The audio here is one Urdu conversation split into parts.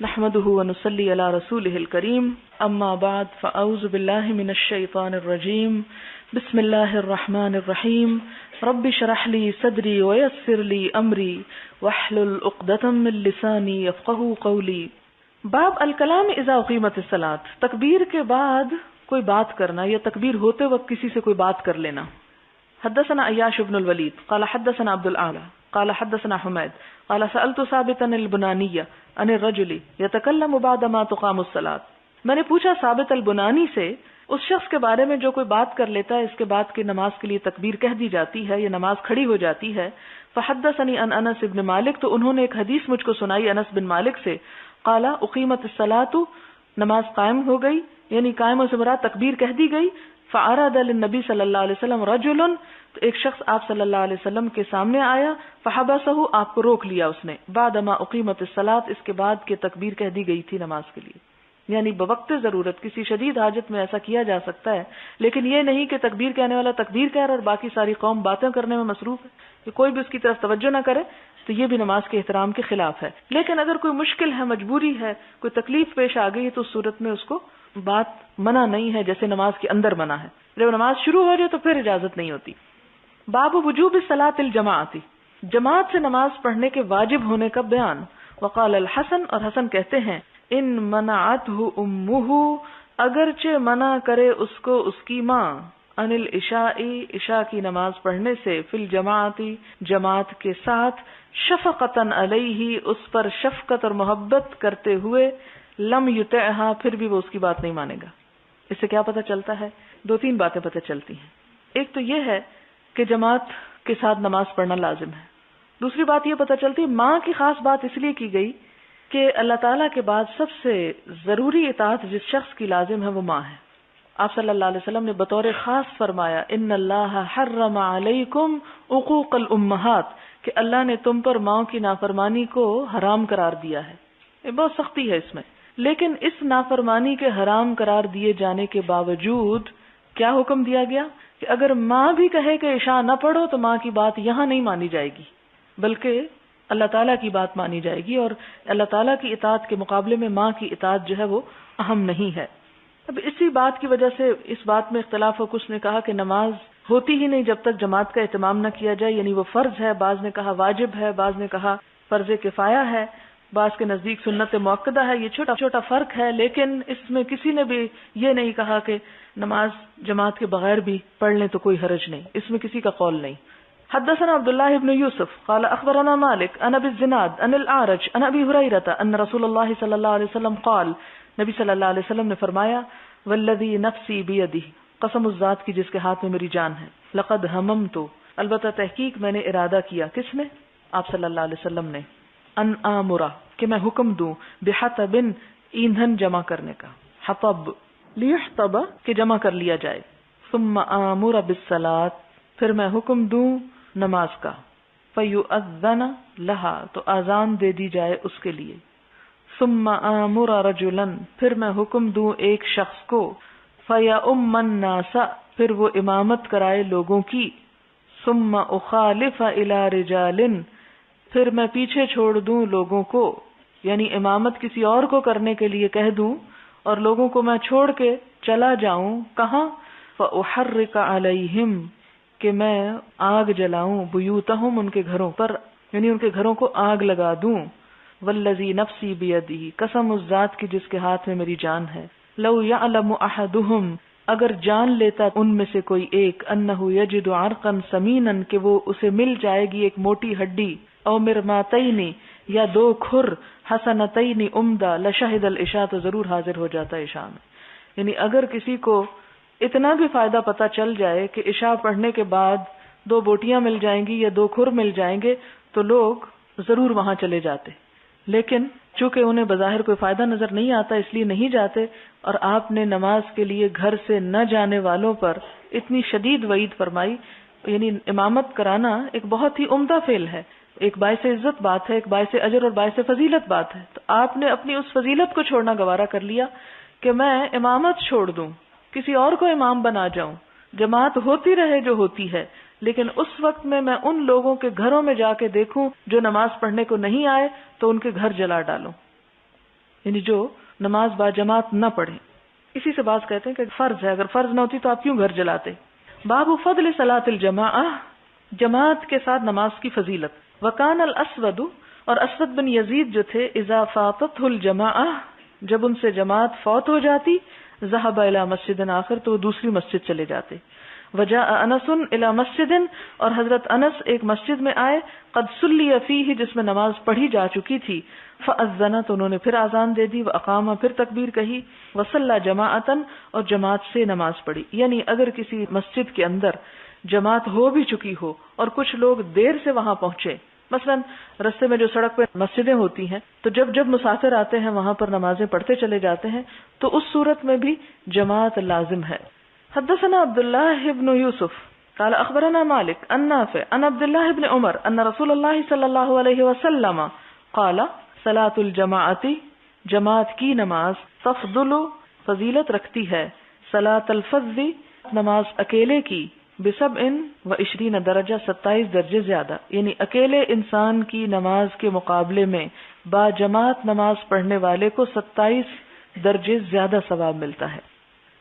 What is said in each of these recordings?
نحمده ونصلي على رسوله الكريم اما بعد فاعوذ بالله من الشيطان الرجيم بسم الله الرحمن الرحيم رب اشرح لي صدري ويسر لي امري واحلل عقدة من لساني يفقهوا قولي۔ باب الکلام اذا اقیمت الصلاۃ، تکبیر کے بعد کوئی بات کرنا یا تکبیر ہوتے وقت کسی سے کوئی بات کر لینا۔ حدثنا عیاش بن الولید قال حدثنا عبد الاعلى قال حدثنا حمید قال سألت ثابتا البنانی عن الرجل يتكلم بعد ما تقام الصلاۃ، میں نے پوچھا ثابت البنانی سے اس شخص کے بارے میں جو کوئی بات کر لیتا ہے اس کے بعد کی نماز کے لیے تکبیر کہہ دی جاتی ہے یا نماز کھڑی ہو جاتی ہے۔ فحدثني عن انس بن مالک، تو انہوں نے ایک حدیث مجھ کو سنائی انس بن مالک سے، قال اقیمت الصلاۃ، نماز قائم ہو گئی، یعنی قائم سے مراد تکبیر کہہ دی گئی۔ فعرض للنبی صلی اللہ علیہ وسلم رجل، تو ایک شخص آپ صلی اللہ علیہ وسلم کے سامنے آیا، فحبسہ، آپ کو روک لیا اس نے، بعدما اقیمت الصلاۃ، اس کے بعد کہ تکبیر کہہ دی گئی تھی نماز کے لیے، یعنی بوقت ضرورت کسی شدید حاجت میں ایسا کیا جا سکتا ہے، لیکن یہ نہیں کہ تکبیر کہنے والا تکبیر کہہ رہا اور باقی ساری قوم باتیں کرنے میں مصروف ہے کہ کوئی بھی اس کی طرف توجہ نہ کرے، تو یہ بھی نماز کے احترام کے خلاف ہے۔ لیکن اگر کوئی مشکل ہے، مجبوری ہے، کوئی تکلیف پیش آ گئی ہے، تو اس صورت میں اس کو بات منع نہیں ہے، جیسے نماز کے اندر منع ہے، جب نماز شروع ہو جائے تو پھر اجازت نہیں ہوتی۔ باب وجوب الصلاۃ الجماعت، جماعت سے نماز پڑھنے کے واجب ہونے کا بیان۔ وقال الحسن، اور حسن کہتے ہیں، ان منعته امه، اگرچہ منع کرے اس کو اس کی ماں، عن العشاء، عشاء کی نماز پڑھنے سے، فی الجماعت، جماعت کے ساتھ، شفقتا علیہ، اس پر شفقت اور محبت کرتے ہوئے، لم یطعها، پھر بھی وہ اس کی بات نہیں مانے گا۔ اس سے کیا پتہ چلتا ہے؟ دو تین باتیں پتہ چلتی ہیں۔ ایک تو یہ ہے کہ جماعت کے ساتھ نماز پڑھنا لازم ہے۔ دوسری بات یہ پتہ چلتی ہے ماں کی خاص بات اس لیے کی گئی کہ اللہ تعالیٰ کے بعد سب سے ضروری اطاعت جس شخص کی لازم ہے وہ ماں ہے۔ آپ صلی اللہ علیہ وسلم نے بطور خاص فرمایا، ان اللہ حرم علیکم عقوق الامہات، کہ اللہ نے تم پر ماؤں کی نافرمانی کو حرام قرار دیا ہے۔ یہ بہت سختی ہے اس میں، لیکن اس نافرمانی کے حرام قرار دیے جانے کے باوجود کیا حکم دیا گیا کہ اگر ماں بھی کہے کہ عشاء نہ پڑھو تو ماں کی بات یہاں نہیں مانی جائے گی، بلکہ اللہ تعالیٰ کی بات مانی جائے گی، اور اللہ تعالیٰ کی اطاعت کے مقابلے میں ماں کی اطاعت جو ہے وہ اہم نہیں ہے۔ اب اسی بات کی وجہ سے اس بات میں اختلاف ہو، کچھ نے کہا کہ نماز ہوتی ہی نہیں جب تک جماعت کا اہتمام نہ کیا جائے، یعنی وہ فرض ہے، بعض نے کہا واجب ہے، بعض نے کہا فرض کفایہ ہے، بعض کے نزدیک سنت مؤکدہ ہے۔ یہ چھوٹا چھوٹا فرق ہے، لیکن اس میں کسی نے بھی یہ نہیں کہا کہ نماز جماعت کے بغیر بھی پڑھ لیں تو کوئی حرج نہیں، اس میں کسی کا قول نہیں۔ حدثنا عبد الله بن يوسف قال اخبرنا مالك عن ابي الزناد عن الاعرج عن ابي هريره ان رسول الله صلى الله عليه وسلم قال، نبی صلی اللہ علیہ وسلم نے فرمایا، والذی نفسی بیدہ، قسم اس ذات کی جس کے ہاتھ میں میری جان ہے، لقد ہممت، البتہ تحقیق میں نے ارادہ کیا، کس نے؟ آپ صلی اللہ علیہ وسلم نے، ان آمرا، کہ میں حکم دوں، بحطب، ایندھن جمع کرنے کا، حطب لیحطب، کہ جمع کر لیا جائے، ثم آمر بالصلاۃ، پھر میں حکم دوں نماز کا، فیؤذن لہا، تو اذان دے دی جائے اس کے لیے، ثم آمر رجلا، پھر میں حکم دوں ایک شخص کو، فیؤم الناس، پھر وہ امامت کرائے لوگوں کی، ثم اخالف الی رجال، پھر میں پیچھے چھوڑ دوں لوگوں کو، یعنی امامت کسی اور کو کرنے کے لیے کہہ دوں اور لوگوں کو میں چھوڑ کے چلا جاؤں، کہاں؟ فاحرق علیہم، کہ میں آگ جلاؤں، بیوتہم، ان کے گھروں پر، یعنی ان کے گھروں کو آگ لگا دوں، والذی نفسی بیدہ، قسم اس ذات کی جس کے ہاتھ میں میری جان ہے، لو یعلم احدہم، اگر جان لیتا ان میں سے کوئی ایک، انہ یجد عرقا سمینا، کہ وہ اسے مل جائے گی ایک موٹی ہڈی، او مرماتین، یا دو کھر، حسنتین، عمدہ، لشہد العشاء، تو ضرور حاضر ہو جاتا عشاء میں۔ یعنی اگر کسی کو اتنا بھی فائدہ پتہ چل جائے کہ عشاء پڑھنے کے بعد دو بوٹیاں مل جائیں گی یا دو کھر مل جائیں گے تو لوگ ضرور وہاں چلے جاتے، لیکن چونکہ انہیں بظاہر کوئی فائدہ نظر نہیں آتا اس لیے نہیں جاتے، اور آپ نے نماز کے لیے گھر سے نہ جانے والوں پر اتنی شدید وعید فرمائی۔ یعنی امامت کرانا ایک بہت ہی عمدہ فعل ہے، ایک باعث عزت بات ہے، ایک باعث اجر اور باعث فضیلت بات ہے، تو آپ نے اپنی اس فضیلت کو چھوڑنا گوارا کر لیا کہ میں امامت چھوڑ دوں، کسی اور کو امام بنا جاؤں، جماعت ہوتی رہے جو ہوتی ہے، لیکن اس وقت میں ان لوگوں کے گھروں میں جا کے دیکھوں جو نماز پڑھنے کو نہیں آئے تو ان کے گھر جلا ڈالوں۔ یعنی جو نماز با جماعت نہ پڑھے. اسی سے بعض کہتے ہیں کہ فرض ہے، اگر فرض نہ ہوتی تو آپ کیوں گھر جلاتے. باب فضل صلاۃ الجماعہ، جماعت کے ساتھ نماز کی فضیلت. وکان الاسود، اور اسود بن یزید جو تھے، اذا فاتته الجماعہ، جب ان سے جماعت فوت ہو جاتی، ذهب الى مسجد آخر، تو وہ دوسری مسجد چلے جاتے. وجاء انس الى مسجد، اور حضرت انس ایک مسجد میں آئے، قد صلی فیہ، جس میں نماز پڑھی جا چکی تھی. فاذن، تو انہوں نے پھر اذان دے دی، واقام، پھر تکبیر کہی، وصلی جماعتا، اور جماعت سے نماز پڑھی. یعنی اگر کسی مسجد کے اندر جماعت ہو بھی چکی ہو اور کچھ لوگ دیر سے وہاں پہنچے، مثلا رستے میں جو سڑک پہ مسجدیں ہوتی ہیں، تو جب مسافر آتے ہیں وہاں پر نمازیں پڑھتے چلے جاتے ہیں، تو اس صورت میں بھی جماعت لازم ہے. حدثنا عبد الله بن يوسف قال اخبرنا مالك عن نافع عن عبد الله بن عمر ان رسول الله صلی اللہ علیہ وسلم قال صلاۃ الجماعۃ، جماعت کی نماز، تفضل، فضیلت رکھتی ہے، صلاۃ الفذ، نماز اکیلے کی، ب27 درجہ، 27 درجے زیادہ. یعنی اکیلے انسان کی نماز کے مقابلے میں با جماعت نماز پڑھنے والے کو 27 درجے زیادہ ثواب ملتا ہے.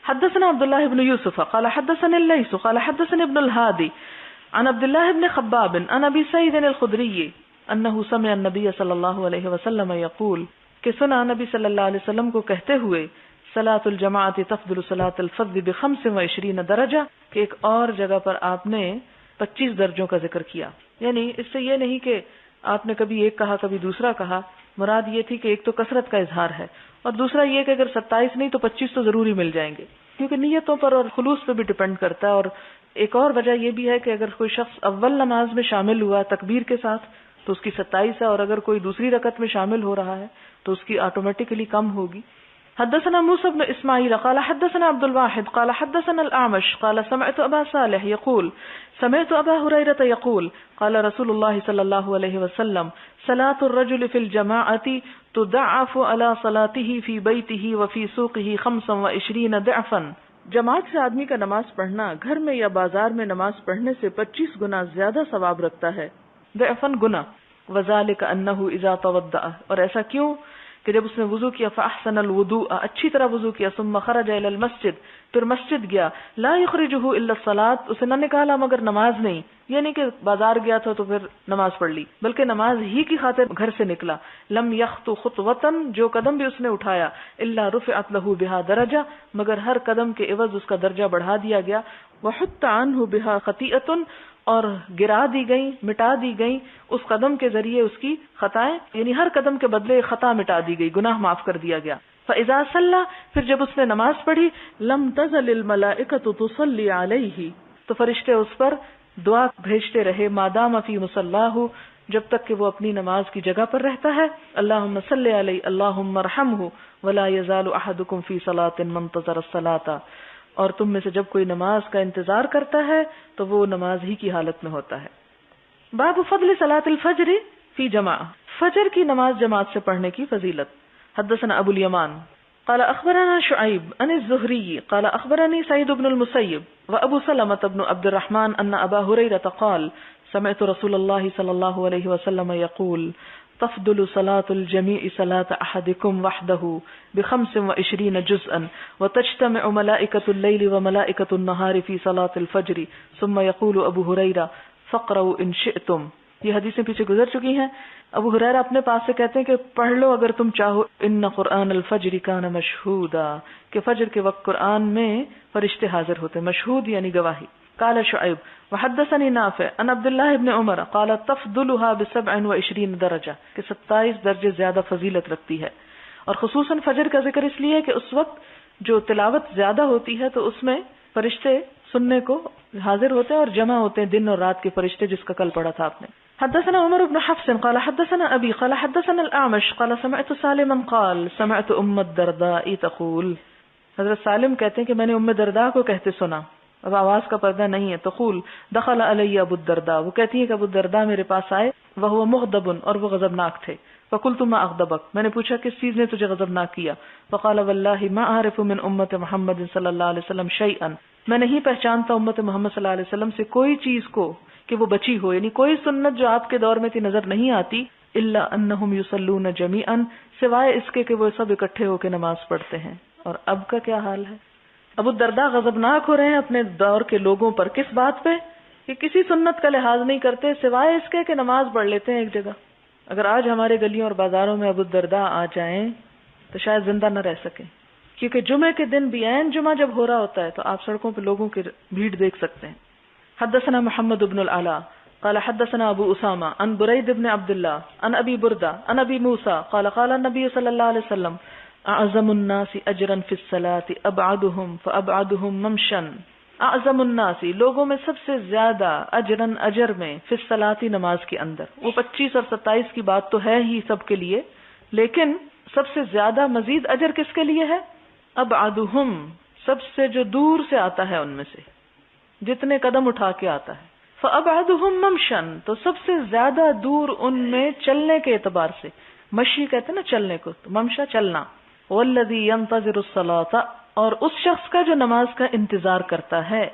حدثنا عبد الله بن يوسف قال حدثنا الليث قال حدثنا ابن الهادي عن عبد الله بن خباب عن ابي سعيد الخدري انه سمع النبي صلی اللہ علیہ وسلم يقول، کہ سنا نبی صلی اللہ علیہ وسلم کو کہتے ہوئے، صلاۃ الجماعت تفضل صلاۃ الفرد ب25 درجہ، کہ ایک اور جگہ پر آپ نے 25 درجوں کا ذکر کیا. یعنی اس سے یہ نہیں کہ آپ نے کبھی ایک کہا کبھی دوسرا کہا، مراد یہ تھی کہ ایک تو کثرت کا اظہار ہے، اور دوسرا یہ کہ اگر 27 نہیں تو 25 تو ضروری مل جائیں گے، کیونکہ نیتوں پر اور خلوص پہ بھی ڈپینڈ کرتا ہے. اور ایک اور وجہ یہ بھی ہے کہ اگر کوئی شخص اول نماز میں شامل ہوا تکبیر کے ساتھ تو اس کی 27 ہے، اور اگر کوئی دوسری رکعت میں شامل ہو رہا ہے تو اس کی آٹومیٹکلی کم ہوگی. حدثنا موسى بن اسماعيل قال حدثنا عبد الواحد قال حدثنا الأعمش قال سمعت أبا صالح يقول سمعت أبا هريرة يقول قال رسول الله صلى الله عليه وسلم صلاة الرجل في الجماعة تضعف على صلاته في بيته وفي سوقه 25 ضعفا. جماعت سے آدمی کا نماز پڑھنا گھر میں یا بازار میں نماز پڑھنے سے 25 گنا زیادہ ثواب رکھتا ہے. ضعفا گنا. وذلك أنه إذا توضأ، اور ایسا کیوں کہ جب اس نے وضو کیا، فاحسن الوضوء، اچھی طرح وضو کیا، ثم خرج الى المسجد، پھر مسجد گیا، لا يخرجه الا الصلاة، اسے نہ نکالا مگر نماز نہیں، یعنی کہ بازار گیا تھا تو پھر نماز پڑھ لی، بلکہ نماز ہی کی خاطر گھر سے نکلا. لم يخطو خطوة، جو قدم بھی اس نے اٹھایا، الا رفعت له بها درجة، مگر ہر قدم کے عوض اس کا درجہ بڑھا دیا گیا. وحط عنه بها خطيئة، اور گرا دی گئی، مٹا دی گئی اس قدم کے ذریعے اس کی خطائیں، یعنی ہر قدم کے بدلے خطا مٹا دی گئی، گناہ معاف کر دیا گیا. فاذا صلى، پھر جب اس نے نماز پڑھی، لم تزل الملائکۃ تصلی علیہ، تو فرشتے اس پر دعا بھیجتے رہے، مادام فی مصلاہ، جب تک کہ وہ اپنی نماز کی جگہ پر رہتا ہے. اللہم صلی علیہ اللہم ارحمہ ولا یزال احدکم فی صلاۃ منتظر الصلاۃ، اور تم میں سے جب کوئی نماز کا انتظار کرتا ہے تو وہ نماز ہی کی حالت میں ہوتا ہے. باب فضل صلاۃ الفجر فی جماعہ، فجر کی نماز جماعت سے پڑھنے کی فضیلت. حدثنا ابو الیمان قال اخبرنا شعیب عن الزہری قال اخبرنی سعید بن المسیب وابو سلمۃ بن عبد الرحمن ان ابا ہریرہ قال سمعت رسول اللہ صلی اللہ علیہ وسلم یقول تفضل صلاة الجميع صلاة أحدكم وحده ب25 جزءا وتجتمع ملائكة الليل وملائكة النهار في صلاة الفجر ثم يقول ابو ہریرہ فقرؤوا ان شئتم. یہ حدیثیں پیچھے گزر چکی ہیں. ابو ہریرہ اپنے پاس سے کہتے ہیں کہ پڑھ لو اگر تم چاہو، ان قرآن الفجر کان مشہودا، کہ فجر کے وقت قرآن میں فرشتے حاضر ہوتے، مشہود یعنی گواہی. قال شعیب وحدثني نافع عن عبد الله بن عمر قال تفضلها ب27 درجہ، کہ 27 درجے زیادہ فضیلت رکھتی ہے. اور خصوصاً فجر کا ذکر اس لیے کہ اس وقت جو تلاوت زیادہ ہوتی ہے تو اس میں فرشتے سننے کو حاضر ہوتے ہیں اور جمع ہوتے ہیں، دن اور رات کے فرشتے، جس کا کل پڑھا تھا آپ نے. حدثنا عمر بن حفص قال حدثنا ابي قال حدثنا الاعمش قال سمعت سالما قال سمعت ام الدرداء تقول، حضرت سالم کہتے ہیں کہ میں نے ام الدرداء کو کہتے سنا، اب آواز کا پردہ نہیں ہے. تقول دخل علی ابو الدرداء، وہ کہتی ہے کہ ابو الدرداء میرے پاس آئے، وهو مغضب، اور وہ غضبناک تھے. فقلت ما اغضبك، میں نے پوچھا کس چیز نے تجھے غضبناک کیا؟ فقال والله ما اعرف من امت محمد صلی اللہ علیہ وسلم شیئا، میں نہیں پہچانتا امت محمد صلی اللہ علیہ وسلم سے کوئی چیز کو کہ وہ بچی ہو، یعنی کوئی سنت جو آپ کے دور میں تھی نظر نہیں آتی الا انہم یصلون جمیعا، سوائے اس کے کہ وہ سب اکٹھے ہو کے نماز پڑھتے ہیں. اور اب کا کیا حال ہے؟ ابو الدرداء غضبناک ہو رہے ہیں اپنے دور کے لوگوں پر. کس بات پہ؟ کہ کسی سنت کا لحاظ نہیں کرتے سوائے اس کے کہ نماز پڑھ لیتے ہیں ایک جگہ. اگر آج ہمارے گلیوں اور بازاروں میں ابو الدرداء آ جائیں تو شاید زندہ نہ رہ سکیں، کیونکہ جمعے کے دن بھی عین جمعہ جب ہو رہا ہوتا ہے تو آپ سڑکوں پہ لوگوں کی بھیڑ دیکھ سکتے ہیں. حدثنا محمد بن العلاء قال حدثنا ابو اسامہ عن برید بن عبد اللہ عن ابی بردہ عن ابی موسیٰ قال قال النبی صلی اللہ علیہ وسلم اعظم الناس اجرا فی الصلاة ابعدهم فابعدهم ممشا. اعظم الناس، لوگوں میں سب سے زیادہ، اجرن اجر میں، فی الصلاة نماز کے اندر. وہ 25 اور 27 کی بات تو ہے ہی سب کے لیے، لیکن سب سے زیادہ مزید اجر کس کے لیے ہے؟ ابعدهم، سب سے جو دور سے آتا ہے ان میں سے، جتنے قدم اٹھا کے آتا ہے. فابعدهم ممشا، تو سب سے زیادہ دور ان میں چلنے کے اعتبار سے. مشی کہتے ہیں نا چلنے کو، تو ممشا چلنا. والذی ينتظر الصلاة، اور اس شخص کا جو نماز کا انتظار کرتا ہے،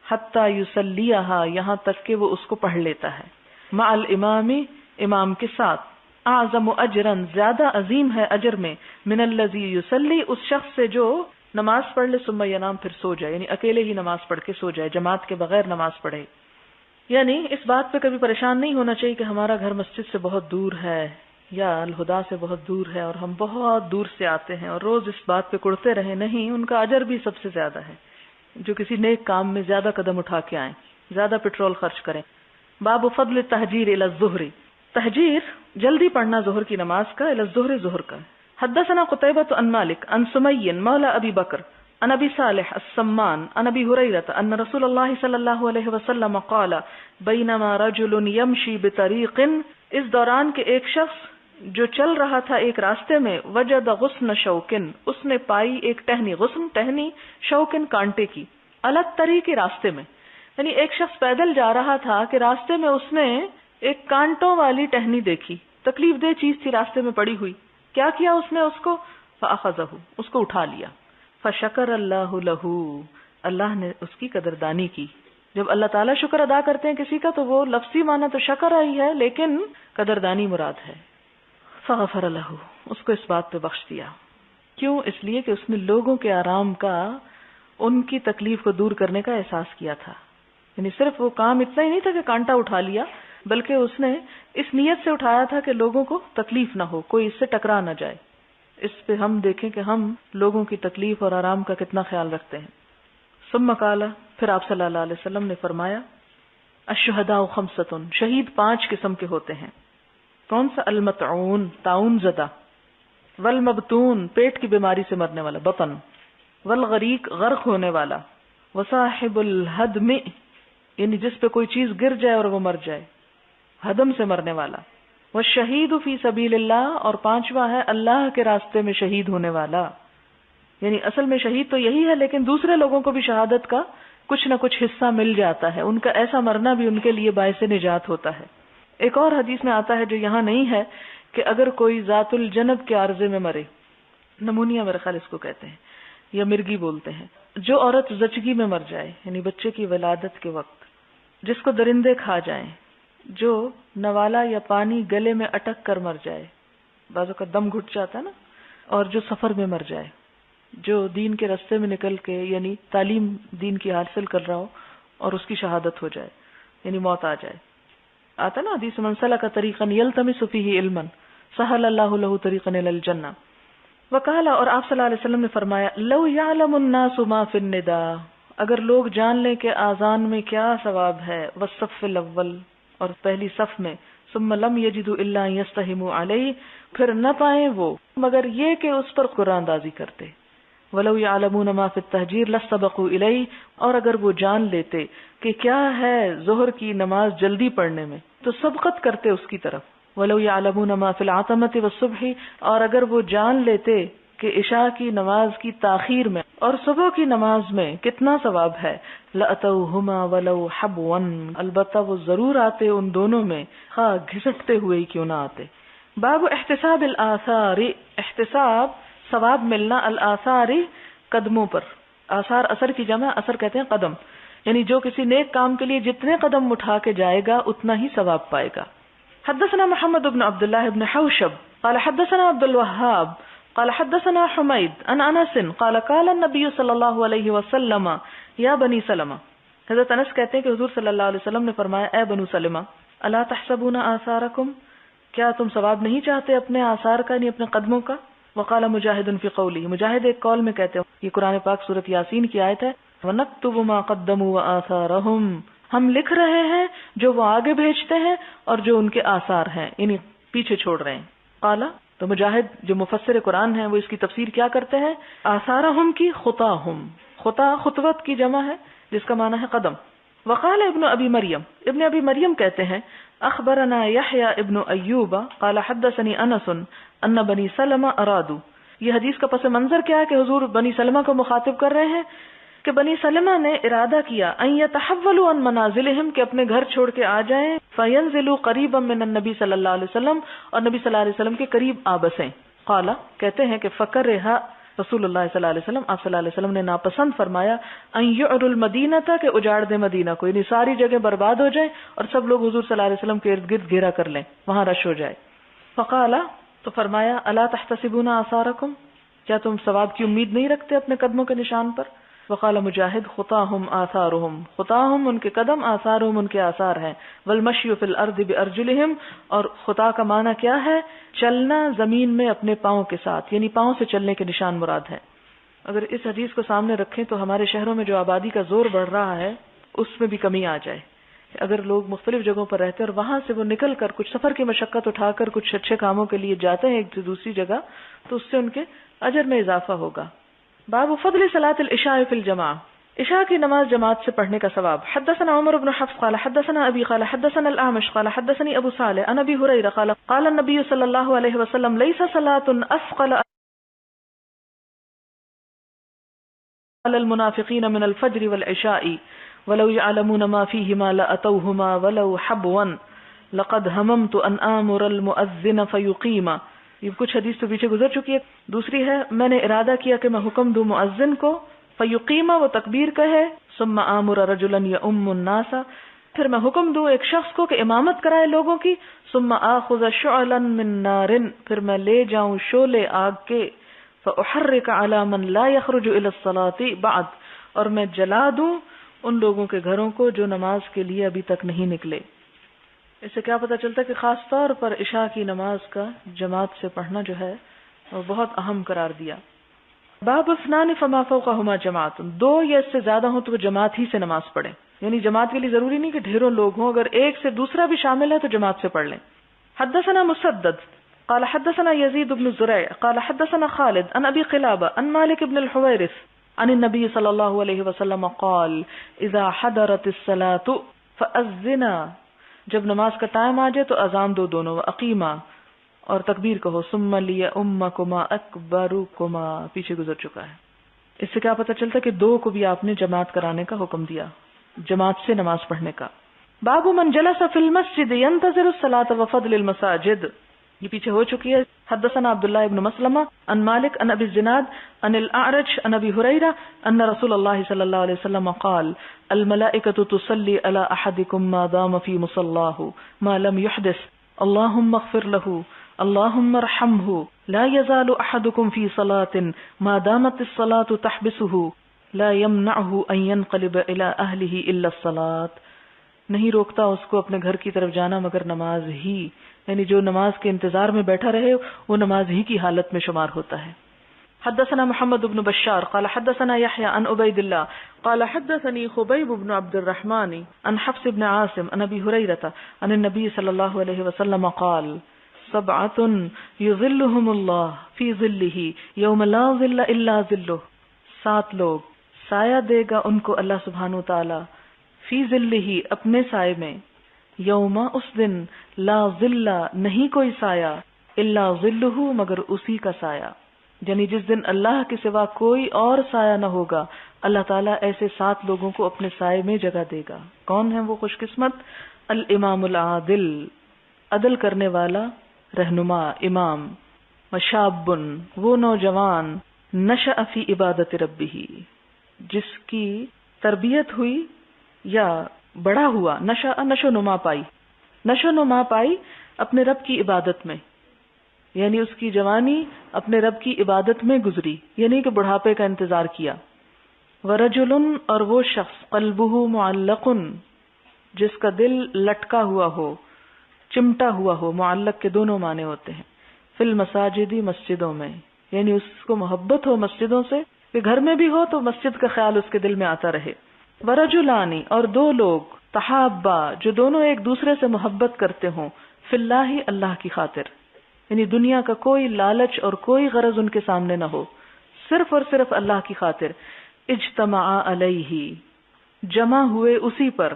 حتی یصلیھا، یہاں تک کہ وہ اس کو پڑھ لیتا ہے، مع الامام، امام کے ساتھ. اعظم اجرا، زیادہ عظیم ہے اجر میں، من الذی یصلی، اس شخص سے جو نماز پڑھ لے ثم ینام، پھر سو جائے، یعنی اکیلے ہی نماز پڑھ کے سو جائے، جماعت کے بغیر نماز پڑھے. یعنی اس بات پہ کبھی پریشان نہیں ہونا چاہیے کہ ہمارا گھر مسجد سے بہت دور ہے یا الہدا سے بہت دور ہے اور ہم بہت دور سے آتے ہیں اور روز اس بات پہ کڑتے رہے. نہیں، ان کا اجر بھی سب سے زیادہ ہے جو کسی نیک کام میں زیادہ قدم اٹھا کے آئیں، زیادہ پیٹرول خرچ کریں. باب فضل التہجیر الی الظہر، تہجیر جلدی پڑھنا ظہر کی نماز کا، الی الظہر، ظہر کا. حدثنا قتیبۃ عن مالک عن سمی مولا ابی بکر عن ابی صالح السمان عن ابی ہریرہ ان رسول اللہ صلی اللہ علیہ وسلم قال بینما رجل یمشی بطریق، اس دوران کے ایک شخص جو چل رہا تھا ایک راستے میں، وجد غصن شوکن، اس نے پائی ایک ٹہنی، غصن ٹہنی، شوکن کانٹے کی، الگ طریقے راستے میں. یعنی ایک شخص پیدل جا رہا تھا کہ راستے میں اس نے ایک کانٹوں والی ٹہنی دیکھی، تکلیف دہ چیز تھی راستے میں پڑی ہوئی. کیا کیا اس نے؟ اس کو فاخذہ، اس کو اٹھا لیا. فشکر اللہ لہ، اللہ نے اس کی قدردانی کی. جب اللہ تعالیٰ شکر ادا کرتے ہیں کسی کا تو وہ لفظی معنی تو شکر آئی ہے لیکن قدردانی مراد ہے. فغفر لہ، اس کو اس بات پہ بخش دیا. کیوں؟ اس لیے کہ اس نے لوگوں کے آرام کا، ان کی تکلیف کو دور کرنے کا احساس کیا تھا. یعنی صرف وہ کام اتنا ہی نہیں تھا کہ کانٹا اٹھا لیا، بلکہ اس نے اس نیت سے اٹھایا تھا کہ لوگوں کو تکلیف نہ ہو، کوئی اس سے ٹکرا نہ جائے. اس پہ ہم دیکھیں کہ ہم لوگوں کی تکلیف اور آرام کا کتنا خیال رکھتے ہیں. ثم قال، پھر آپ صلی اللہ علیہ وسلم نے فرمایا، الشہداء خمسۃ، شہید 5 قسم کے ہوتے ہیں. کون سا؟ المطعون، طاعون زدہ، والمبتون، پیٹ کی بیماری سے مرنے والا، بطن، والغریق، غرق ہونے والا، وصاحب الہدم، یعنی جس پہ کوئی چیز گر جائے اور وہ مر جائے، ہدم سے مرنے والا، والشہید فی سبیل اللہ، اور 5واں ہے اللہ کے راستے میں شہید ہونے والا. یعنی اصل میں شہید تو یہی ہے لیکن دوسرے لوگوں کو بھی شہادت کا کچھ نہ کچھ حصہ مل جاتا ہے، ان کا ایسا مرنا بھی ان کے لیے باعث نجات ہوتا ہے. ایک اور حدیث میں آتا ہے جو یہاں نہیں ہے کہ اگر کوئی ذات الجنب کے عارضے میں مرے، نمونیا میرے خیال اس کو کہتے ہیں یا مرگی بولتے ہیں، جو عورت زچگی میں مر جائے یعنی بچے کی ولادت کے وقت، جس کو درندے کھا جائیں، جو نوالا یا پانی گلے میں اٹک کر مر جائے، بعضوں کا دم گھٹ جاتا ہے نا، اور جو سفر میں مر جائے، جو دین کے راستے میں نکل کے یعنی تعلیم دین کی حاصل کر رہا ہو اور اس کی شہادت ہو جائے، یعنی موت آ جائے. آتا نا حدیث من سلک طریقا یلتمس فیہ علما سہل اللہ لہ طریقا الی الجنہ. وقال، اور آپ صلی اللہ علیہ وسلم نے فرمایا، لو یعلم الناس ما فی النداء، اگر لوگ جان لیں کہ آذان میں کیا ثواب ہے، والصف الاول، اور پہلی صف میں، ثم لم یجدوا الا ان یستہموا علیہ، پھر نہ پائیں وہ مگر یہ کہ اس پر قرآن اندازی کرتے. ولو یعلمون ما فی التہجیر لاستبقوا الیہ، اور اگر وہ جان لیتے کہ کیا ہے ظہر کی نماز جلدی پڑھنے میں تو سبقت کرتے اس کی طرف. ولو یعلمون ما فی العتمۃ والصبح، اور اگر وہ جان لیتے کہ عشاء کی نماز کی تاخیر میں اور صبح کی نماز میں کتنا ثواب ہے، لاتوہما ولو حبوا، البتہ وہ ضرور آتے ان دونوں میں، خواہ گھسٹتے ہوئے ہی کیوں نہ آتے. باب احتساب الآثار، احتساب ثواب ملنا، الآثار قدموں پر. آثار اثر کی جمع، اثر کہتے ہیں قدم، یعنی جو کسی نیک کام کے لیے جتنے قدم اٹھا کے جائے گا اتنا ہی ثواب پائے گا. حدثنا محمد بن عبد الله بن حوشب قال حدثنا عبد الوهاب قال حدثنا حمید عن انس قال قال النبي صلی اللہ علیہ وسلم یا بنی سلمہ. حضرت انس کہتے ہیں کہ حضور صلی اللہ علیہ وسلم نے فرمایا اے بنو سلمہ الا تحسبون آثارکم، کیا تم ثواب نہیں چاہتے اپنے آثار کا یعنی اپنے قدموں کا. وقال مجاہد فی قولی، مجاہد ایک قول میں کہتے ہیں، یہ قرآن پاک سورۃ یاسین کی آیت ہے، وَنَكْتُبُ مَا قَدَّمُوا وَآثَارَهُمْ، ہم لکھ رہے ہیں جو وہ آگے بھیجتے ہیں اور جو ان کے آثار ہیں یعنی پیچھے چھوڑ رہے ہیں. قال، تو مجاہد جو مفسر قرآن ہیں وہ اس کی تفسیر کیا کرتے ہیں، آثارہم کی خطاہم، خطا خطوت کی جمع ہے جس کا معنی ہے قدم. وقال ابن ابی مریم، ابن ابی مریم کہتے ہیں اخبرنا یحییٰ ابن ایوب قال حدثنی انس ان بنی سلمہ ارادو. یہ حدیث کا پس منظر کیا ہے کہ حضور بنی سلمہ کو مخاطب کر رہے ہیں کہ بنی سلمہ نے ارادہ کیا ان یتحولوا عن منازلہم، کہ اپنے گھر چھوڑ کے آ جائیں، فینزلوا قریبا من النبی صلی اللہ علیہ وسلم، اور نبی صلی اللہ علیہ وسلم کے قریب آ بسیں. قال، کہتے ہیں کہ فکرھا رسول اللہ صلی اللہ علیہ وسلم، آپ صلی اللہ علیہ وسلم نے ناپسند فرمایا ان یعروا المدینہ، کہ اجاڑ دے مدینہ کو، یعنی ساری جگہ برباد ہو جائیں اور سب لوگ حضور صلی اللہ علیہ وسلم کے ارد گرد گھیرا کر لیں، وہاں رش ہو جائے. فقال، تو فرمایا الا تحتسبون آثارکم، کیا تم ثواب کی امید نہیں رکھتے اپنے قدموں کے نشان پر. وقال مجاہد خطاہم آثارہم، خطاہم ان کے قدم، آثارہم ان کے آثار ہیں. والمشی فی الارض بارجلہم، اور خطا کا معنی کیا ہے، چلنا زمین میں اپنے پاؤں کے ساتھ، یعنی پاؤں سے چلنے کے نشان مراد ہے. اگر اس حدیث کو سامنے رکھیں تو ہمارے شہروں میں جو آبادی کا زور بڑھ رہا ہے اس میں بھی کمی آ جائے. اگر لوگ مختلف جگہوں پر رہتے ہیں اور وہاں سے وہ نکل کر کچھ سفر کی مشقت اٹھا کر کچھ اچھے کاموں کے لیے جاتے ہیں ایک سے دوسری جگہ، تو اس سے ان کے اجر میں اضافہ ہوگا. باب فضل صلاة العشاء فی الجماع، عشاء کی نماز جماعت سے پڑھنے کا ثواب. حدثنا عمر بن حفص قال حدثنا ابی قال حدثنا الاعمش قال حدثني ابو صالح عن ابي هريره قال قال النبي صلی اللہ علیہ وسلم ليس صلاة اثقل على المنافقين من الفجر والعشاء ولو يعلمون ما فيهما لاتوهما ولو حبوا لقد هممت ان امر المؤذن فيقيم. یہ کچھ حدیث تو پیچھے گزر چکی ہے. دوسری ہے میں نے ارادہ کیا کہ میں حکم دوں مؤذن کو، فیقیم وہ تکبیر کہے، ثم آمر رجلا یؤم الناس، پھر میں حکم دوں ایک شخص کو کہ امامت کرائے لوگوں کی، ثم آخذ شعلا من نار، پھر میں لے جاؤں شعلے آگ کے، فاحرق علی من لا یخرج الی الصلاۃ بعد، اور میں جلا دوں ان لوگوں کے گھروں کو جو نماز کے لیے ابھی تک نہیں نکلے. اس سے کیا پتہ چلتا ہے کہ خاص طور پر عشاء کی نماز کا جماعت سے پڑھنا جو ہے وہ بہت اہم قرار دیا. باب اثنان فما فوقهما جماعت، دو یا اس سے زیادہ ہوں تو وہ جماعت ہی سے نماز پڑھیں، یعنی جماعت کے لیے ضروری نہیں کہ ڈھیروں لوگ ہوں، اگر ایک سے دوسرا بھی شامل ہے تو جماعت سے پڑھ لیں. حدثنا مسدد قال حدثنا يزيد بن زريع قال حدثنا خالد عن ابي قلابه عن مالك بن الحويرث عن النبي صلى الله عليه وسلم قال اذا حضرت الصلاة فاذنا، جب نماز کا ٹائم آ جائے تو اذان دو دونوں، اقیما اور تکبیر کہو، ثم لیؤمکما اکبرکما، پیچھے گزر چکا ہے. اس سے کیا پتہ چلتا ہے کہ دو کو بھی آپ نے جماعت کرانے کا حکم دیا، جماعت سے نماز پڑھنے کا. باب من جلس فی المسجد ينتظر الصلاة وفضل المساجد، یہ پیچھے ہو چکی ہے. حدثنا عبداللہ ابن مسلمہ عن مالک عن ابی الزناد عن الاعرج عن ابی ہریرہ ان رسول اللہ صلی اللہ علیہ وسلم قال الملائکۃ تصلی علی احدکم ما دام فی مصلاہ ما لم يحدث اللهم اغفر له اللهم ارحمه لا يزال احدكم في صلاة ما دامت الصلاة تحبسه لا يمنعه ان ينقلب الى اهله الا الصلاة، نہیں روکتا اس کو اپنے گھر کی طرف جانا مگر نماز ہی، یعنی جو نماز کے انتظار میں بیٹھا رہے وہ نماز ہی کی حالت میں شمار ہوتا ہے. حدثنا محمد بن بشار قال حدثنا يحيى عن عبيد الله قال حدثني خبيب بن عبد الرحمن عن حفص بن عاصم عن ابي هريره عن النبي صلى الله عليه وسلم قال سبعة يظلهم الله في ظله يوم لا ظل الا ظله، 7 لوگ سایہ دے گا ان کو اللہ سبحانہ وتعالی، فی ظلہ اپنے سائے میں، یوم اس دن، لا ظل نہیں کوئی سایہ، الا ظلہ مگر اسی کا سایہ، یعنی جس دن اللہ کے سوا کوئی اور سایہ نہ ہوگا، اللہ تعالیٰ ایسے 7 لوگوں کو اپنے سائے میں جگہ دے گا. کون ہیں وہ خوش قسمت؟ الامام العادل، عدل کرنے والا رہنما امام، وشاب وہ نوجوان، نشأ فی عبادت ربہ جس کی تربیت ہوئی یا بڑا ہوا، نشو نما پائی اپنے رب کی عبادت میں، یعنی اس کی جوانی اپنے رب کی عبادت میں گزری، یعنی کہ بڑھاپے کا انتظار کیا۔ ورجل، اور وہ شخص، قلبہ معلق، جس کا دل لٹکا ہوا ہو، چمٹا ہوا ہو، معلق کے دونوں معنی ہوتے ہیں، فی المساجد، مسجدوں میں، یعنی اس کو محبت ہو مسجدوں سے، کہ گھر میں بھی ہو تو مسجد کا خیال اس کے دل میں آتا رہے۔ ورجلان، اور دو لوگ، تحابا، جو دونوں ایک دوسرے سے محبت کرتے ہوں، فی اللہ، اللہ کی خاطر، یعنی دنیا کا کوئی لالچ اور کوئی غرض ان کے سامنے نہ ہو، صرف اور صرف اللہ کی خاطر، اجتمعا علیہ، جمع ہوئے اسی پر،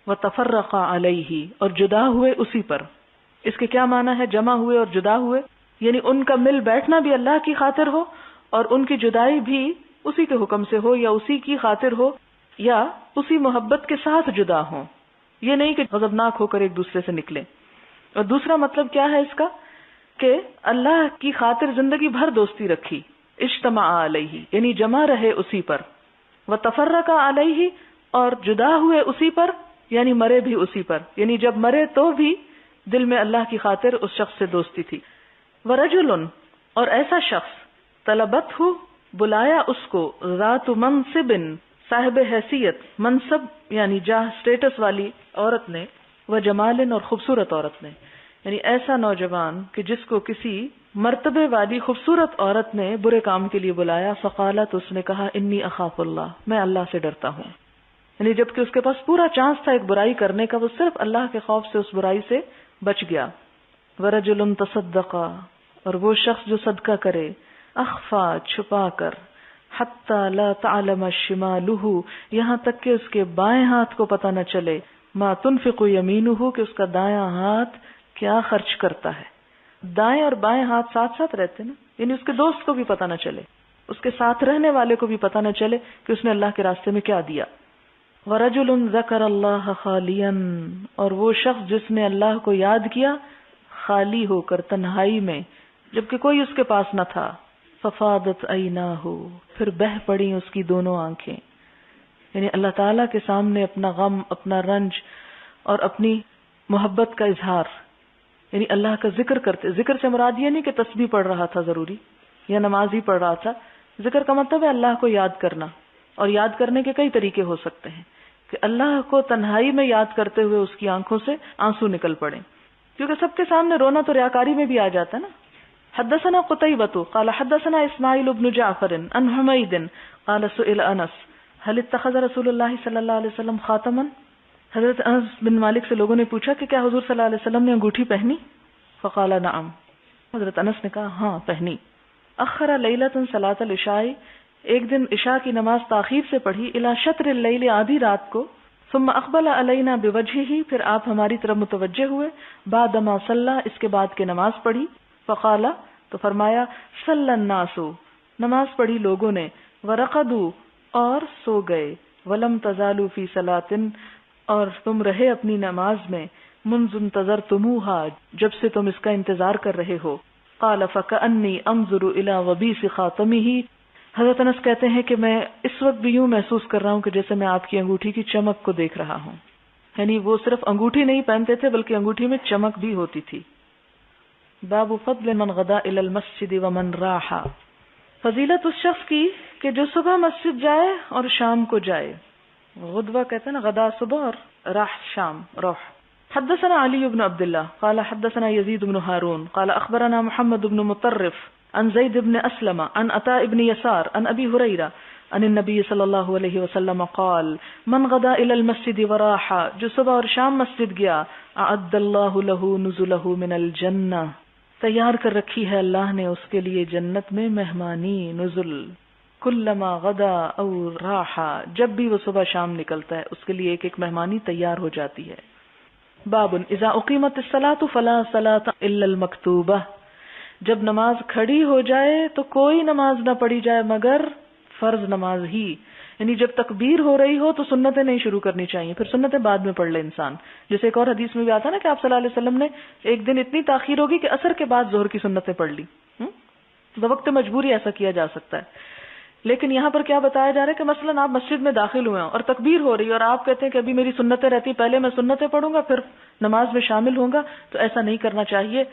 وتفرقا علیہ، اور جدا ہوئے اسی پر۔ اس کے کیا معنی ہے جمع ہوئے اور جدا ہوئے؟ یعنی ان کا مل بیٹھنا بھی اللہ کی خاطر ہو اور ان کی جدائی بھی اسی کے حکم سے ہو، یا اسی کی خاطر ہو، یا اسی محبت کے ساتھ جدا ہوں، یہ نہیں کہ غضبناک ہو کر ایک دوسرے سے نکلیں۔ اور دوسرا مطلب کیا ہے اس کا، کہ اللہ کی خاطر زندگی بھر دوستی رکھی، اجتماع علیہ، یعنی جمع رہے اسی پر، وتفرقا علیہ، اور جدا ہوئے اسی پر، یعنی مرے بھی اسی پر، یعنی جب مرے تو بھی دل میں اللہ کی خاطر اس شخص سے دوستی تھی۔ ورجل، اور ایسا شخص، طلبت ہو، بلایا اس کو، ذات منصب، صاحب حیثیت، منصب یعنی جاہ، اسٹیٹس والی عورت نے، وجمال، اور خوبصورت عورت نے، یعنی ایسا نوجوان کہ جس کو کسی مرتبے والی خوبصورت عورت نے برے کام کے لیے بلایا، فقالت، اس نے کہا، انی اخاف اللہ، میں اللہ سے ڈرتا ہوں، یعنی جبکہ اس کے پاس پورا چانس تھا ایک برائی کرنے کا، وہ صرف اللہ کے خوف سے اس برائی سے بچ گیا۔ ورجل تصدقا، اور وہ شخص جو صدقہ کرے، اخفا، چھپا کر، حتی لا تعلم شمالہ، یہاں تک کہ اس کے بائیں ہاتھ کو پتہ نہ چلے، ما تنفق یمینہ، کہ اس کا دایاں ہاتھ کیا خرچ کرتا ہے۔ دائیں اور بائیں ہاتھ ساتھ ساتھ رہتے نا، یعنی اس کے دوست کو بھی پتہ نہ چلے، اس کے ساتھ رہنے والے کو بھی پتہ نہ چلے کہ اس نے اللہ کے راستے میں کیا دیا۔ ورجل ذکر اللہ خالیا، اور وہ شخص جس نے اللہ کو یاد کیا خالی ہو کر، تنہائی میں، جبکہ کوئی اس کے پاس نہ تھا، ففاضت عیناہ، پھر بہہ پڑی اس کی دونوں آنکھیں، یعنی اللہ تعالیٰ کے سامنے اپنا غم، اپنا رنج اور اپنی محبت کا اظہار، یعنی اللہ کا ذکر کرتے، ذکر سے مراد یہ نہیں کہ تسبیح پڑھ رہا تھا ضروری یا نماز ہی پڑھ رہا تھا، ذکر کا مطلب ہے اللہ کو یاد کرنا، اور یاد کرنے کے کئی طریقے ہو سکتے ہیں، کہ اللہ کو تنہائی میں یاد کرتے ہوئے اس کی آنکھوں سے آنسو نکل پڑے، کیونکہ سب کے سامنے رونا تو ریاکاری میں بھی آ جاتا ہے نا۔ حدثنا قتيبة قال حدثنا اسماعيل بن جعفر عن حميد قال سئل انس هل اتخذ رسول الله صلی اللہ علیہ وسلم خاتما، حضرت انس بن مالک سے لوگوں نے پوچھا کہ کیا حضور صلی اللہ علیہ وسلم نے انگوٹھی پہنی؟ فقال نعم، حضرت انس نے کہا ہاں پہنی۔ اخر لیلة صلاة العشاء، ایک دن عشاء کی نماز تاخیر سے پڑھی، الى شطر اللیل، آدھی رات کو، ثم اقبل علینا بوجہہ، پھر آپ ہماری طرف متوجہ ہوئے، بعدما صلی، اس کے بعد کے نماز پڑھی، فقال، تو فرمایا، صلی الناس، نماز پڑھی لوگوں نے، ورقدوا، اور سو گئے، ولم تزالوا فی صلاۃ، اور تم رہے اپنی نماز میں، منذ انتظرتموها، جب سے تم اس کا انتظار کر رہے ہو۔ قال فکأنی انظر الی وبیس خاتمہ، حضرت انس کہتے ہیں کہ میں اس وقت بھی یوں محسوس کر رہا ہوں کہ جیسے میں آپ کی انگوٹھی کی چمک کو دیکھ رہا ہوں، یعنی وہ صرف انگوٹھی نہیں پہنتے تھے بلکہ انگوٹھی میں چمک بھی ہوتی تھی۔ باب فضل من غدا الی المسجد ومن راح، فضیلت اس شخص کی کہ جو صبح مسجد جائے اور شام کو جائے، غدوہ کہتے ہیں نا، غدا صبح اور راح شام، روح۔ حدثنا علی بن عبد اللہ قال حدثنا یزید بن ہارون قال اخبرنا محمد بن مطرف عن زید بن اسلم عن عطاء بن یسار عن ابی ہریرہ عن النبی صلی اللہ علیہ وسلم قال من غدا الی المسجد وراح، جو صبح اور شام مسجد گیا، اعد اللہ له نزله من الجنہ، تیار کر رکھی ہے اللہ نے اس کے لیے جنت میں مہمانی، نزل، کلما غدا او راح، جب بھی وہ صبح شام نکلتا ہے اس کے لیے ایک ایک مہمانی تیار ہو جاتی ہے۔ باب اذا اقیمت الصلاۃ فلا صلاۃ الا المکتوبہ، جب نماز کھڑی ہو جائے تو کوئی نماز نہ پڑھی جائے مگر فرض نماز ہی، یعنی جب تکبیر ہو رہی ہو تو سنتیں نہیں شروع کرنی چاہیے، پھر سنتیں بعد میں پڑھ لے انسان، جیسے ایک اور حدیث میں بھی آتا نا کہ آپ صلی اللہ علیہ وسلم نے ایک دن اتنی تاخیر ہوگی کہ عصر کے بعد ظہر کی سنتیں پڑھ لی، وقت مجبوری ایسا کیا جا سکتا ہے، لیکن یہاں پر کیا بتایا جا رہا ہے کہ مثلاً آپ مسجد میں داخل ہوئے ہیں اور تکبیر ہو رہی ہے اور آپ کہتے ہیں کہ ابھی میری سنتیں رہتی، پہلے میں سنتیں پڑھوں گا پھر نماز میں شامل ہوں گا، تو ایسا نہیں کرنا چاہیے.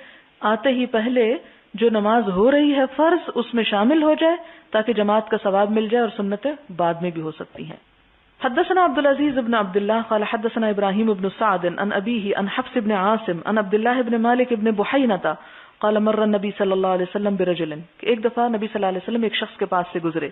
آتے ہی پہلے جو نماز ہو رہی ہے فرض، اس میں شامل ہو جائے تاکہ جماعت کا ثواب مل جائے، اور سنتیں بعد میں بھی ہو سکتی ہیں. حدثنا عبد العزيز بن عبد الله قال حدثنا ابراهيم بن سعد عن ابيه عن حفص بن عاصم عن عبد الله بن مالك بن بحينة قال مر النبي صلى الله عليه وسلم برجل، ایک دفعہ نبی صلی اللہ علیہ وسلم ایک شخص کے پاس سے گزرے.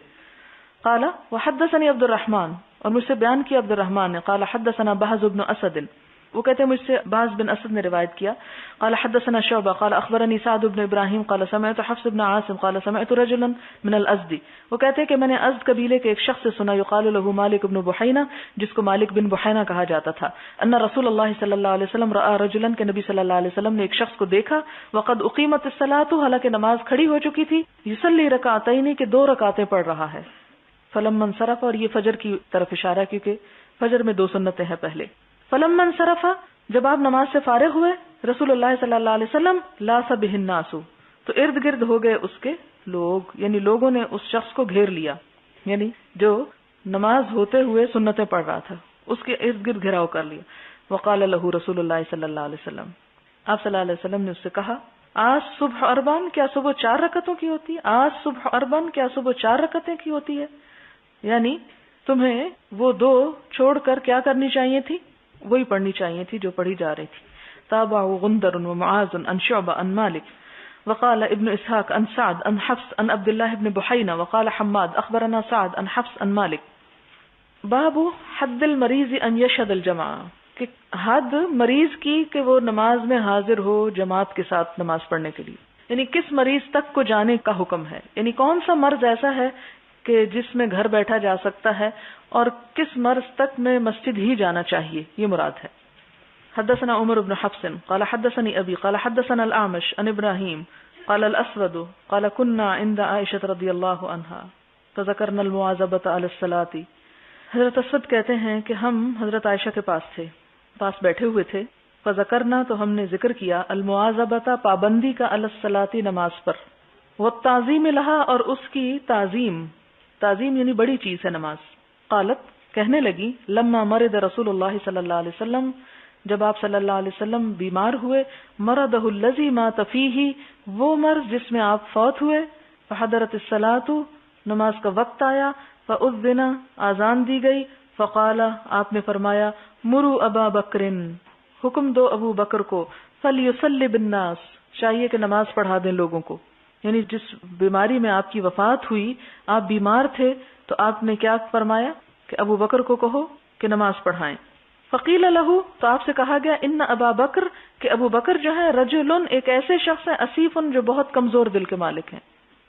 قال وحدثني عبد الرحمن، اور مجھ سے بیان کیا عبد الرحمن نے. قال حدثنا بهز بن اسد، وہ کہتے ہیں مجھ سے بهز بن اسد نے روایت کیا. قال حدثنا شعبہ قال اخبرني سعد بن ابراہیم قال سمعت حفص بن عاصم قال سمعت رجلا من الازد، وہ کہتے ہیں کہ میں نے ازد قبیلے کے ایک شخص سے سنا یقال له مالک بن بحینہ، جس کو مالک بن بحینہ کہا جاتا تھا. ان رسول اللہ صلی اللہ علیہ وسلم رأى رجلا، کہ نبی صلی اللہ علیہ وسلم نے ایک شخص کو دیکھا. وقد اقیمت الصلاۃ، حالانکہ نماز کھڑی ہو چکی تھی. یصلی رکعتین، کہ 2 رکعتیں پڑھ رہا ہے. فلما انصرف، اور یہ فجر کی طرف اشارہ کیونکہ فجر میں 2 سنتیں ہیں پہلے. فلما انصرف، جب آپ نماز سے فارغ ہوئے، رسول اللہ صلی اللہ علیہ وسلم لاس بہ الناس، تو ارد گرد ہو گئے اس کے لوگ، یعنی لوگوں نے اس شخص کو گھیر لیا، یعنی جو نماز ہوتے ہوئے سنتیں پڑھ رہا تھا اس کے ارد گرد گھیراؤ کر لیا. وقال له رسول اللہ صلی اللہ علیہ وسلم، آپ صلی اللہ علیہ وسلم نے اس سے کہا آج صبح اربعن، کیا صبح 4 رکعتوں کی ہوتی ہے؟ آج صبح اربعن، کیا صبح 4 رکعتیں کی ہوتی ہے؟ یعنی تمہیں وہ 2 چھوڑ کر کیا کرنی چاہیے تھی؟ وہی پڑھنی چاہیے تھی جو پڑھی جا رہی تھی. تابعوا غندر ومعاذ عن شعبہ عن مالک وقال ابن اسحاق عن سعد عن حفص عن عبد الله بن بحینہ وقال حماد اخبرنا سعد عن حفص عن مالک. باب حد المریض ان یشهد الجماعہ، کہ حد مریض کی کہ وہ نماز میں حاضر ہو جماعت کے ساتھ نماز پڑھنے کے لیے، یعنی کس مریض تک کو جانے کا حکم ہے، یعنی کون سا مرض ایسا ہے کہ جس میں گھر بیٹھا جا سکتا ہے، اور کس مرض تک میں مسجد ہی جانا چاہیے، یہ مراد ہے. حدثنا عمر بن حفص قال حدثني ابي قال حدثنا الاعمش عن ابراهيم قال الاسود قال كنا عند عائشة رضي الله عنها فذكرنا المواظبة على الصلاة. حضرت اسود کہتے ہیں کہ ہم حضرت عائشہ کے پاس بیٹھے ہوئے تھے. فذكرنا، تو ہم نے ذکر کیا، المواظبة، پابندی کا، على الصلاة، نماز پر، والتعظیم لها، اور اس کی تعظیم یعنی بڑی چیز ہے نماز. قالت، کہنے لگی، لما مرض رسول اللہ صلی اللہ علیہ وسلم، جب آپ صلی اللہ علیہ وسلم بیمار ہوئے، مرضہ الذی مات فیہ، وہ مرض جس میں آپ فوت ہوئے، فحضرت الصلاۃ، نماز کا وقت آیا، فاذن، آذان دی گئی، فقال، آپ نے فرمایا، مروا ابا بکر، حکم دو ابو بکر کو، فلیصلی بالناس، چاہیے کہ نماز پڑھا دیں لوگوں کو. یعنی جس بیماری میں آپ کی وفات ہوئی، آپ بیمار تھے، تو آپ نے کیا فرمایا کہ ابو بکر کو کہو کہ نماز پڑھائیں. فقیل لہ، تو آپ سے کہا گیا، ان ابا بکر، کہ ابو بکر جو ہے، رجل، ایک ایسے شخص ہے، اسیف، جو بہت کمزور دل کے مالک ہیں.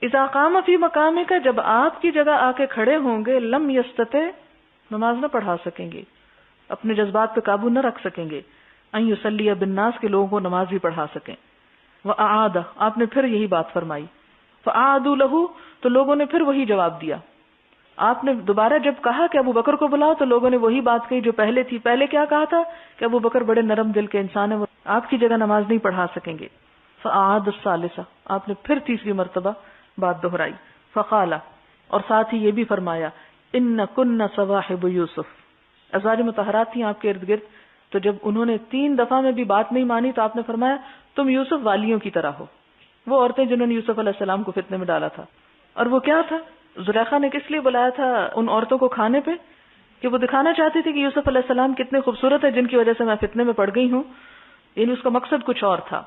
اذا قام فی مقامک، جب آپ کی جگہ آ کے کھڑے ہوں گے، لم یستطع، نماز نہ پڑھا سکیں گے، اپنے جذبات پہ قابو نہ رکھ سکیں گے، ان یصلی بالناس، کے لوگوں کو نماز بھی پڑھا سکیں. وأعاد، آپ نے پھر یہی بات فرمائی. فأعادوا له، تو لوگوں نے پھر وہی جواب دیا. آپ نے دوبارہ جب کہا کہ ابو بکر کو بلاؤ، تو لوگوں نے وہی بات کہی جو پہلے تھی. پہلے کیا کہا تھا کہ ابو بکر بڑے نرم دل کے انسان ہیں، وہ آپ کی جگہ نماز نہیں پڑھا سکیں گے. فأعاد الثالثہ، آپ نے پھر تیسری مرتبہ بات دہرائی. فقال، اور ساتھ ہی یہ بھی فرمایا، ان کن صواحب یوسف، ازواج مطہرات تھیں آپ کے ارد گرد، تو جب انہوں نے 3 دفعہ میں بھی بات نہیں مانی، تو آپ نے فرمایا، تم یوسف والیوں کی طرح ہو. وہ عورتیں جنہوں نے یوسف علیہ السلام کو فتنے میں ڈالا تھا. اور وہ کیا تھا؟ زلیخا نے کس لیے بلایا تھا ان عورتوں کو کھانے پہ؟ کہ وہ دکھانا چاہتی تھی کہ یوسف علیہ السلام کتنے خوبصورت ہے، جن کی وجہ سے میں فتنے میں پڑ گئی ہوں. یعنی اس کا مقصد کچھ اور تھا.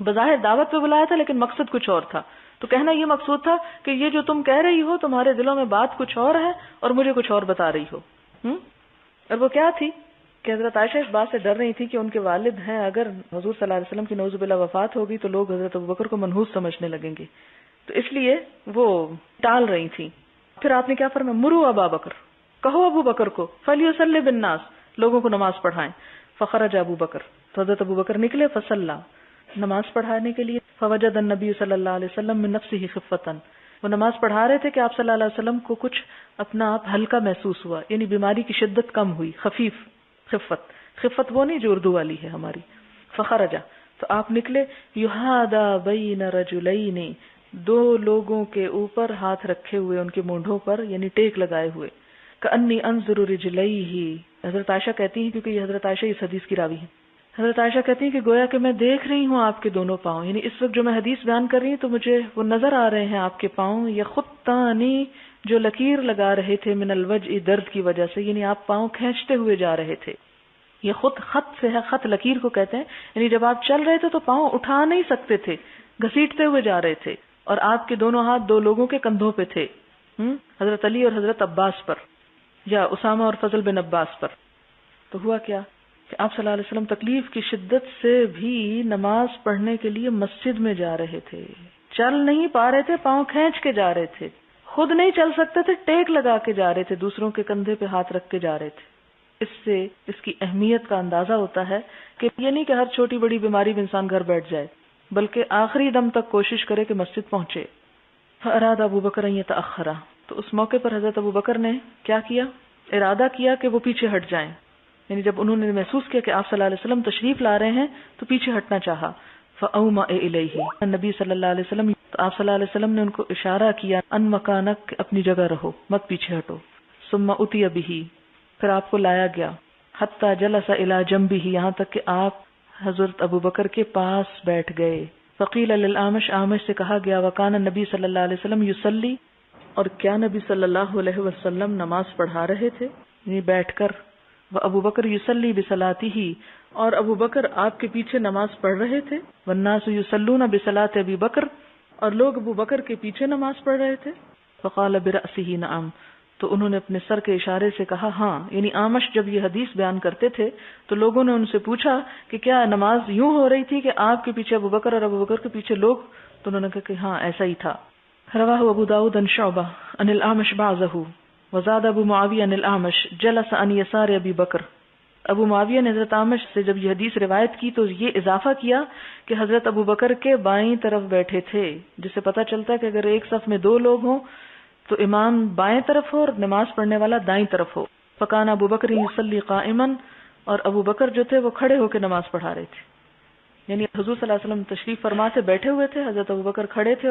بظاہر دعوت پہ بلایا تھا، لیکن مقصد کچھ اور تھا. تو کہنا یہ مقصود تھا کہ یہ جو تم کہہ رہی ہو، تمہارے دلوں میں بات کچھ اور ہے اور مجھے کچھ اور بتا رہی ہو. اور وہ کیا تھی کہ حضرت عائشہ اس بات سے ڈر رہی تھی کہ ان کے والد ہیں، اگر حضور صلی اللہ علیہ وسلم کی نعوذ باللہ وفات ہوگی تو لوگ حضرت ابوبکر کو منحوس سمجھنے لگیں گے، تو اس لیے وہ ٹال رہی تھی. پھر آپ نے کیا فرمایا، مروا ابا بکر، کہو ابو بکر کو، فلیصلی بالناس، لوگوں کو نماز پڑھائیں. فخرج ابو بکر، تو حضرت ابو بکر نکلے، فصلی، نماز پڑھانے کے لیے. فوجد النبی صلی اللہ علیہ وسلم من نفسہ خفۃ، وہ نماز پڑھا رہے تھے کہ آپ صلی اللہ علیہ وسلم کو کچھ اپنا آپ ہلکا محسوس ہوا، یعنی بیماری کی شدت کم ہوئی. خفیف، خفت وہ نہیں جو اردو والی ہے ہماری. فخرج، تو آپ نکلے، یہادا بین رجلین، دو لوگوں کے اوپر ہاتھ رکھے ہوئے، ان کے مونڈھوں پر، یعنی ٹیک لگائے ہوئے. کأنی انظر رجلیہ، حضرت عائشہ کہتی ہیں، کیونکہ یہ حضرت عائشہ اس حدیث کی راوی ہیں، حضرت عائشہ کہتی ہیں کہ گویا کہ میں دیکھ رہی ہوں آپ کے دونوں پاؤں، یعنی اس وقت جو میں حدیث بیان کر رہی ہوں تو مجھے وہ نظر آ رہے ہیں آپ کے پاؤں، یخطانی، جو لکیر لگا رہے تھے، من الوجع، درد کی وجہ سے، یعنی آپ پاؤں کھینچتے ہوئے جا رہے تھے. یہ خط سے ہے، خط لکیر کو کہتے ہیں، یعنی جب آپ چل رہے تھے تو پاؤں اٹھا نہیں سکتے تھے، گھسیٹتے ہوئے جا رہے تھے، اور آپ کے دونوں ہاتھ دو لوگوں کے کندھوں پہ تھے، حضرت علی اور حضرت عباس پر، یا اسامہ اور فضل بن عباس پر. تو ہوا کیا کہ آپ صلی اللہ علیہ وسلم تکلیف کی شدت سے بھی نماز پڑھنے کے لیے مسجد میں جا رہے تھے، چل نہیں پا رہے تھے، پاؤں کھینچ کے جا رہے تھے، خود نہیں چل سکتے تھے، ٹیک لگا کے جا رہے تھے، دوسروں کے کندھے پہ ہاتھ رکھ کے جا رہے تھے. اس سے اس کی اہمیت کا اندازہ ہوتا ہے کہ یہ نہیں کہ ہر چھوٹی بڑی بیماری میں انسان گھر بیٹھ جائے، بلکہ آخری دم تک کوشش کرے کہ مسجد پہنچے. فاراد ابو بکر ان یتأخر، تو اس موقع پر حضرت ابو بکر نے کیا کیا؟ ارادہ کیا کہ وہ پیچھے ہٹ جائیں، یعنی جب انہوں نے محسوس کیا کہ آپ صلی اللہ علیہ وسلم تشریف لا رہے ہیں تو پیچھے ہٹنا چاہا. فأومأ الیہ، نبی صلی اللہ علیہ وسلم، تو آپ صلی اللہ علیہ وسلم نے ان کو اشارہ کیا، ان مکانک، اپنی جگہ رہو، مت پیچھے ہٹو. ثم اتی بہ، پھر آپ کو لایا گیا، حتی جلس الی جنبہ، یہاں تک کہ آپ حضرت ابو بکر کے پاس بیٹھ گئے. فقیل للأعمش، اعمش سے کہا گیا، وکان نبی صلی اللہ علیہ وسلم یصلی، اور کیا نبی صلی اللہ علیہ وسلم نماز پڑھا رہے تھے، یعنی بیٹھ کر. ابو بکر یصلی بصلاتہ، اور ابو بکر آپ کے پیچھے نماز پڑھ رہے تھے. والناس یصلون بصلاۃ ابی بکر، اور لوگ ابو بکر کے پیچھے نماز پڑھ رہے تھے. فقال برأسہ نعم، تو انہوں نے اپنے سر کے اشارے سے کہا ہاں. یعنی آمش جب یہ حدیث بیان کرتے تھے تو لوگوں نے ان سے پوچھا کہ کیا نماز یوں ہو رہی تھی کہ آپ کے پیچھے ابو بکر اور ابو بکر کے پیچھے لوگ؟ تو انہوں نے کہا کہ ہاں ایسا ہی تھا. رواہ ابو داؤد عن شعبہ عن الأعمش بعضہ، وزاد ابو معاویہ عن الأعمش جلس عن یسار ابی بکر. ابو معاویہ نے حضرت اعمش سے جب یہ حدیث روایت کی تو یہ اضافہ کیا کہ حضرت ابو بکر کے بائیں طرف بیٹھے تھے، جس سے پتہ چلتا ہے کہ اگر ایک صف میں دو لوگ ہوں تو امام بائیں طرف ہو اور نماز پڑھنے والا دائیں طرف ہو. فکان ابو بکر یصلی قائما، اور ابو بکر جو تھے وہ کھڑے ہو کے نماز پڑھا رہے تھے. یعنی حضور صلی اللہ علیہ وسلم تشریف فرما سے بیٹھے ہوئے تھے، حضرت ابو بکر کھڑے تھے